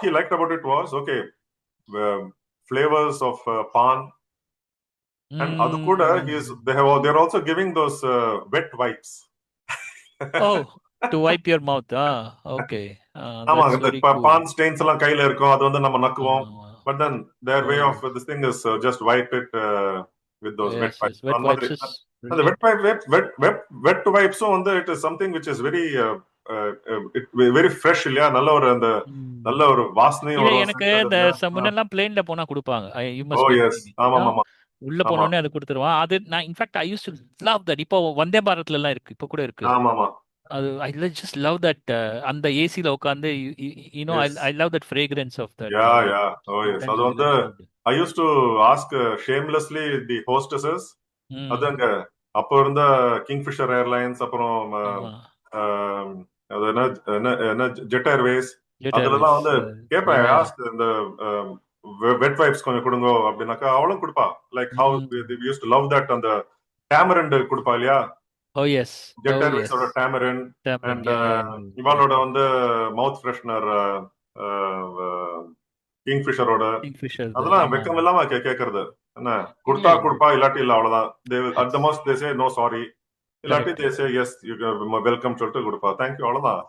he liked about it was, okay, flavors of pan. And adu kuda, they're also giving those wet wipes. Oh, to wipe your mouth. Okay. ஆமா, That's இந்த very cool. பான் stains எல்லாம் கையில இருக்கும், அது வந்து நம்ம நக்குவோம். ஆமா. But then their way of Oh, this thing is just wipe it with those wet yes, wipes. yes. Wet அந்த wipes மாதிரி is அந்த brilliant. wet wipes வந்து it is something which is very very fresh இல்லையா? நல்ல ஒரு அந்த ம். நல்ல ஒரு வாசனையும் இல்ல வரும். எனக்கு இந்த முன்னெல்லாம் பிளேன்ல போனா கொடுப்பாங்க. You oh must be yes, ஆமா ஆமா உள்ள ஆமா போனோடனே அது கொடுத்துருவான். அது நான் in fact I used to love that. இப்போ வந்தே பாரத்ல எல்லாம் இருக்கு, இப்போ கூட இருக்கு. ஆமா ஆமா அது ஐ ஜஸ்ட் லவ் தட். அந்த ஏசில உட்காந்து you know yes I love that fragrance of that ya ya oh yes. அது வந்து intensity food. I used to ask shamelessly the hostesses. அது ம். அங்க அப்போ இருந்த கிங்ஃபிஷர் ஏர்லைன்ஸ், அப்புறம் ஆமா. ஆம், அது என்ன என்ன என்ன ஜெட் ஏர்வேஸ், ஜெட் அதுலலாம் ஏர்வேஸ். வந்து கேட்பேன், யா. ஆஸ்க் இந்த வெட் வைப்ஸ் கொஞ்சம் கொடுங்க அப்படின்னாக்கா அவளும் கொடுப்பா. Like how use to love that. அந்த டேமரண்ட் கொடுப்பா இல்லையா? Oh yes. Oh Jet yes. ஏர்வேஸோட tamarind. Tamarind. And yeah yeah. இவாளோட வந்து மவுத் ஃப்ரெஷ்னர் கிங்ஃபிஷரோட. கிங்ஃபிஷர். அதெல்லாம் ஆமா. வெக்கம் இல்லாம கேட்கறது என்ன, இல்ல கொடுத்தா கொடுப்பா, இல்லாட்டி இல்ல, அவ்வளவுதான். At the That's most they say no sorry, இல்லாட்டி correct. They say yes you welcome சொல்லிட்டு கொடுப்பா, தேங்க்யூ, அவ்வளவுதான்.